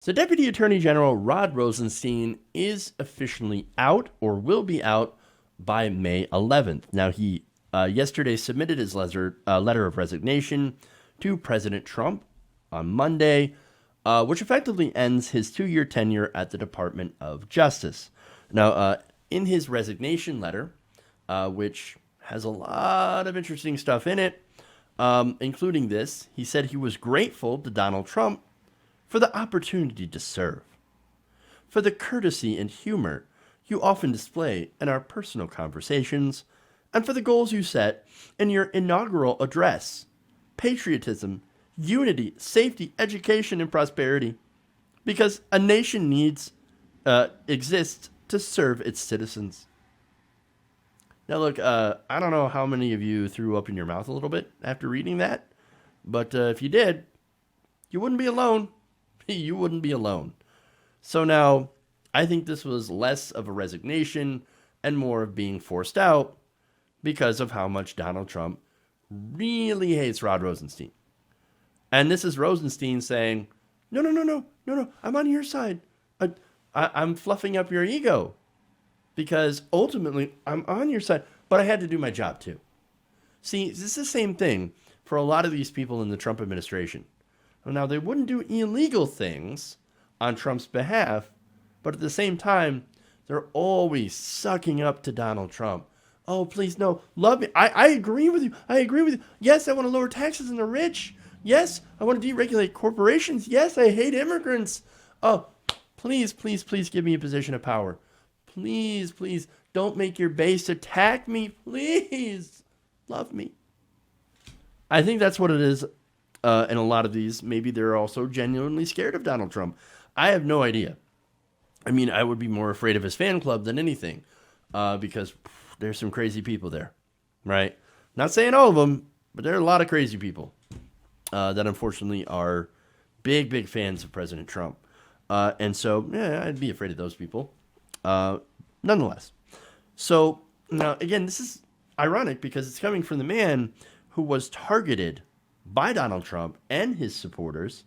So, Deputy Attorney General Rod Rosenstein is officially out or will be out by May 11th. Now, he yesterday submitted his letter of resignation to President Trump on Monday, which effectively ends his 2-year tenure at the Department of Justice. Now, in his resignation letter, which has a lot of interesting stuff in it, including this, he said he was grateful to Donald Trump for the opportunity to serve, for the courtesy and humor you often display in our personal conversations, and for the goals you set in your inaugural address: patriotism, unity, safety, education, and prosperity. Because a nation exists to serve its citizens. Now, look, I don't know how many of you threw up in your mouth a little bit after reading that, but if you did, you wouldn't be alone. You wouldn't be alone. So now, I think this was less of a resignation and more of being forced out because of how much Donald Trump really hates Rod Rosenstein. And this is Rosenstein saying, no, I'm on your side. I'm fluffing up your ego because ultimately I'm on your side, but I had to do my job too. See, this is the same thing for a lot of these people in the Trump administration. Now, they wouldn't do illegal things on Trump's behalf, but at the same time, they're always sucking up to Donald Trump. Oh, please, no, love me. I agree with you. I agree with you. Yes, I want to lower taxes on the rich. Yes, I want to deregulate corporations. Yes, I hate immigrants. Oh, please, please, please give me a position of power. Please, please, don't make your base attack me. Please, love me. I think that's what it is. And a lot of these, maybe they're also genuinely scared of Donald Trump. I have no idea. I mean, I would be more afraid of his fan club than anything, because there's some crazy people there, right? Not saying all of them, but there are a lot of crazy people that unfortunately are big, big fans of President Trump. And so, yeah, I'd be afraid of those people. Nonetheless. So, now, again, this is ironic because it's coming from the man who was targeted by Donald Trump and his supporters,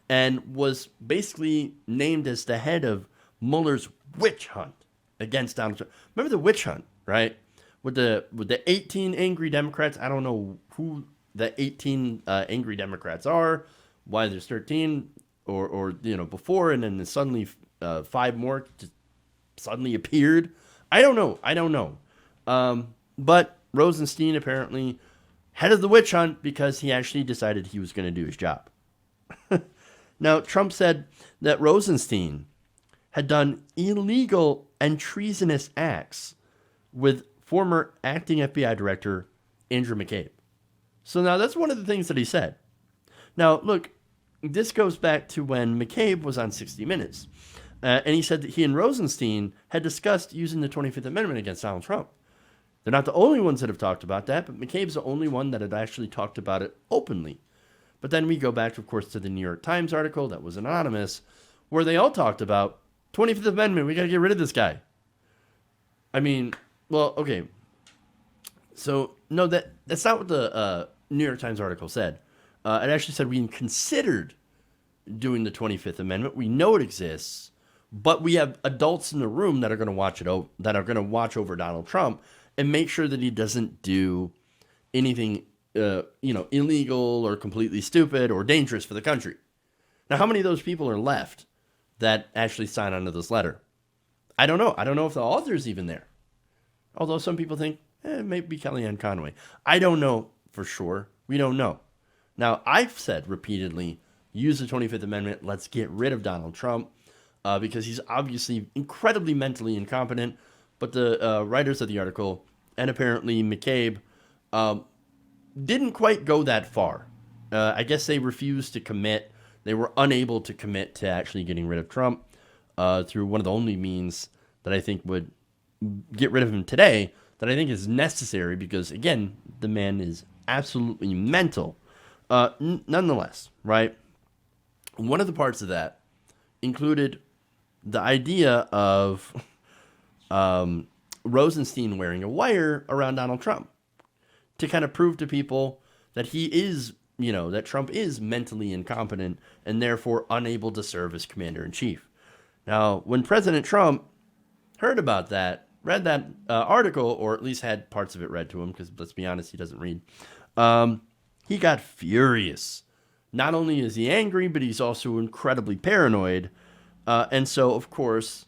and was basically named as the head of Mueller's witch hunt against Donald Trump. Remember the witch hunt, right? With the 18 angry Democrats. I don't know who the 18 angry Democrats are, why there's 13 or before, and then suddenly 5 more just suddenly appeared. I don't know. But Rosenstein apparently head of the witch hunt because he actually decided he was going to do his job. Now, Trump said that Rosenstein had done illegal and treasonous acts with former acting FBI director Andrew McCabe. So now that's one of the things that he said. Now, look, this goes back to when McCabe was on 60 Minutes. And he said that he and Rosenstein had discussed using the 25th Amendment against Donald Trump. They're not the only ones that have talked about that, but McCabe's the only one that had actually talked about it openly. But then we go back, of course, to the New York Times article that was anonymous, where they all talked about 25th Amendment, we got to get rid of this guy. I mean, well, okay. So, no, that's not what the New York Times article said. It actually said we considered doing the 25th Amendment. We know it exists, but we have adults in the room that are going to watch over Donald Trump and make sure that he doesn't do anything, illegal or completely stupid or dangerous for the country. Now, how many of those people are left that actually sign onto this letter? I don't know. I don't know if the author's even there. Although some people think, it may be Kellyanne Conway. I don't know for sure. We don't know. Now, I've said repeatedly, use the 25th Amendment. Let's get rid of Donald Trump because he's obviously incredibly mentally incompetent. But the writers of the article, and apparently McCabe, didn't quite go that far. I guess they refused to commit. They were unable to commit to actually getting rid of Trump through one of the only means that I think would get rid of him today, that I think is necessary because, again, the man is absolutely mental. Nonetheless, right? One of the parts of that included the idea of Rosenstein wearing a wire around Donald Trump to kind of prove to people that he is that Trump is mentally incompetent and therefore unable to serve as commander-in-chief. Now, when President Trump heard about that, read that article, or at least had parts of it read to him, because let's be honest, he doesn't read, he got furious. Not only is he angry, but he's also incredibly paranoid. And so, of course,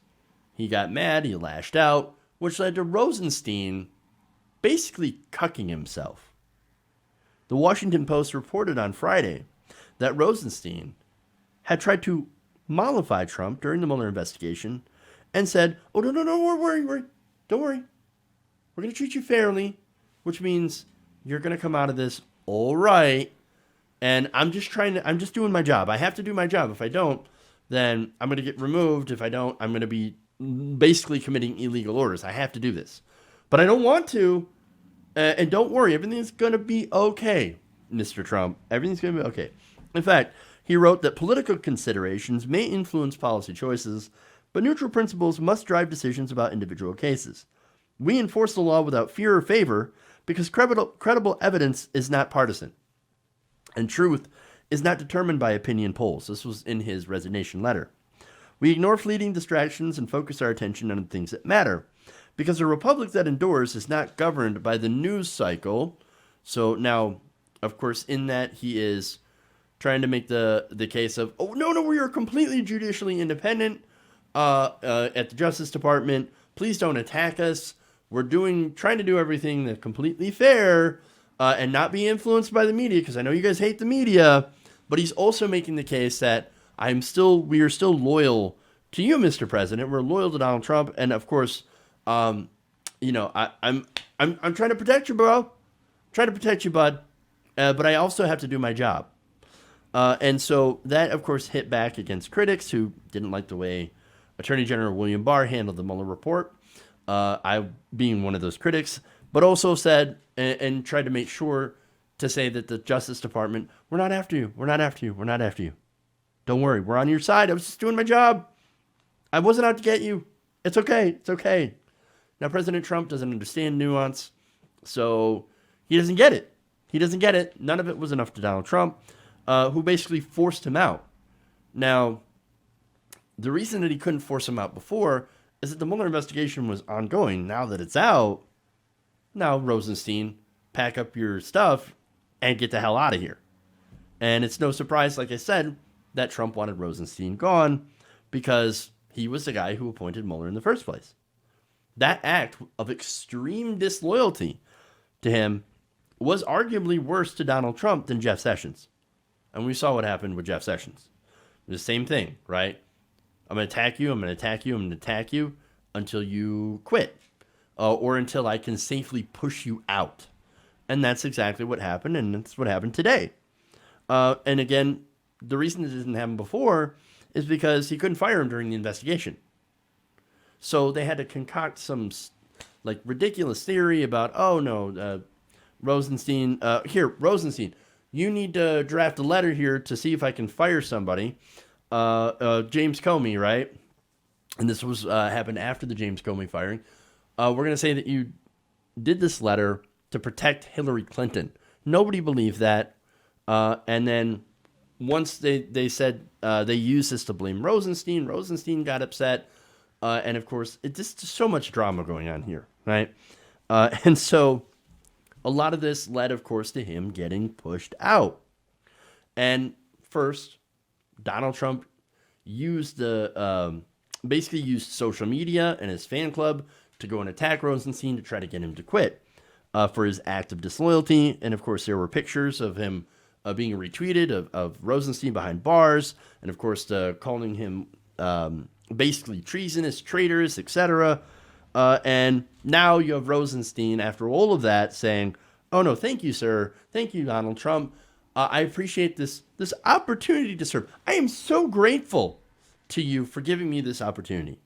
he got mad, he lashed out, which led to Rosenstein basically cucking himself. The Washington Post reported on Friday that Rosenstein had tried to mollify Trump during the Mueller investigation and said, "Oh, no, worry. Don't worry. We're going to treat you fairly," which means you're going to come out of this all right. And I'm just doing my job. I have to do my job. If I don't, then I'm going to get removed. If I don't, I'm going to be basically committing illegal orders. I have to do this. But I don't want to. And don't worry, everything's going to be okay, Mr. Trump. Everything's going to be okay. In fact, he wrote that political considerations may influence policy choices, but neutral principles must drive decisions about individual cases. We enforce the law without fear or favor because credible evidence is not partisan. And truth is not determined by opinion polls. This was in his resignation letter. We ignore fleeting distractions and focus our attention on the things that matter. Because a republic that endures is not governed by the news cycle. So now, of course, in that he is trying to make the case of, oh, no, we are completely judicially independent at the Justice Department. Please don't attack us. We're trying to do everything that's completely fair and not be influenced by the media, because I know you guys hate the media. But he's also making the case that we are still loyal to you, Mr. President. We're loyal to Donald Trump, and of course, I'm trying to protect you, bro. Trying to protect you, bud. But I also have to do my job. And so that, of course, hit back against critics who didn't like the way Attorney General William Barr handled the Mueller report. I being one of those critics, but also said and tried to make sure to say that the Justice Department, we're not after you. We're not after you. We're not after you. Don't worry. We're on your side. I was just doing my job. I wasn't out to get you. It's okay. It's okay. Now, President Trump doesn't understand nuance, so he doesn't get it. He doesn't get it. None of it was enough to Donald Trump, who basically forced him out. Now, the reason that he couldn't force him out before is that the Mueller investigation was ongoing. Now that it's out, now Rosenstein, pack up your stuff and get the hell out of here. And it's no surprise, like I said, that Trump wanted Rosenstein gone because he was the guy who appointed Mueller in the first place. That act of extreme disloyalty to him was arguably worse to Donald Trump than Jeff Sessions. And we saw what happened with Jeff Sessions. The same thing, right? I'm going to attack you, I'm going to attack you, I'm going to attack you until you quit. Or until I can safely push you out. And that's exactly what happened, and that's what happened today. And again, the reason it didn't happen before is because he couldn't fire him during the investigation. So they had to concoct some ridiculous theory about, Rosenstein, Rosenstein, you need to draft a letter here to see if I can fire somebody. James Comey, right? And this was happened after the James Comey firing. We're going to say that you did this letter to protect Hillary Clinton. Nobody believed that. And then once they said they used this to blame Rosenstein got upset. And of course, it's just so much drama going on here, right? And so a lot of this led, of course, to him getting pushed out. And first, Donald Trump used basically used social media and his fan club to go and attack Rosenstein to try to get him to quit for his act of disloyalty. And of course, there were pictures of him being retweeted of Rosenstein behind bars, and of course, calling him basically treasonous, traitors, etc. And now you have Rosenstein, after all of that, saying, "Oh no, thank you, sir. Thank you, Donald Trump. I appreciate this opportunity to serve. I am so grateful to you for giving me this opportunity."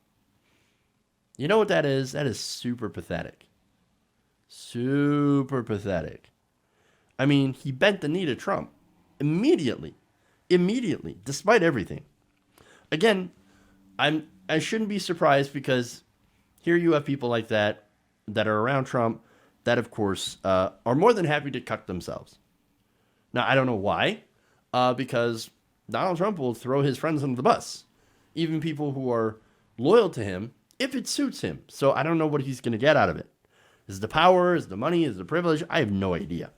You know what that is? That is super pathetic. Super pathetic. I mean, he bent the knee to Trump immediately, despite everything. Again, I shouldn't be surprised, because here you have people like that are around Trump that, of course, are more than happy to cuck themselves. Now, I don't know why, because Donald Trump will throw his friends under the bus, even people who are loyal to him, if it suits him. So I don't know what he's going to get out of it. Is it the power? Is it the money? Is it the privilege? I have no idea.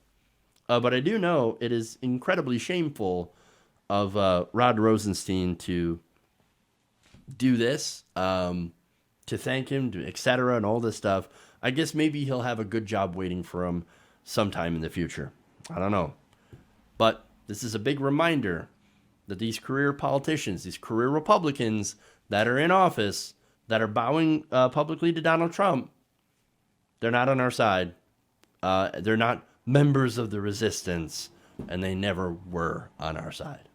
But I do know it is incredibly shameful of Rod Rosenstein to do this, to thank him, etc., and all this stuff. I guess maybe he'll have a good job waiting for him sometime in the future. I don't know. But this is a big reminder that these career politicians, these career Republicans that are in office, that are bowing publicly to Donald Trump, they're not on our side. They're not members of the resistance, and they never were on our side.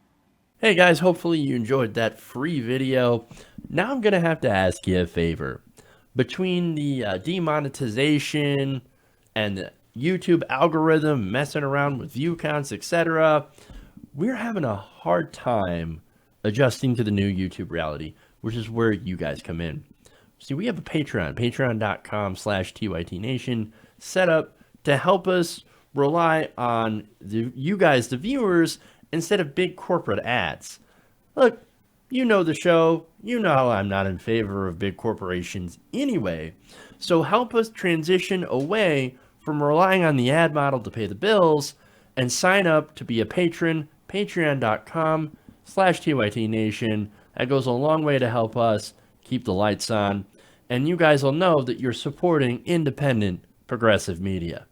Hey guys, hopefully you enjoyed that free video. Now I'm going to have to ask you a favor. Between the demonetization and the YouTube algorithm messing around with view counts, etc., we're having a hard time adjusting to the new YouTube reality, which is where you guys come in. See, we have a Patreon, patreon.com/TYTNation, set up to help us rely on you guys, the viewers, instead of big corporate ads. Look, you know the show. You know I'm not in favor of big corporations anyway. So help us transition away from relying on the ad model to pay the bills and sign up to be a patron, patreon.com/TYTNation. That goes a long way to help us keep the lights on. And you guys will know that you're supporting independent progressive media.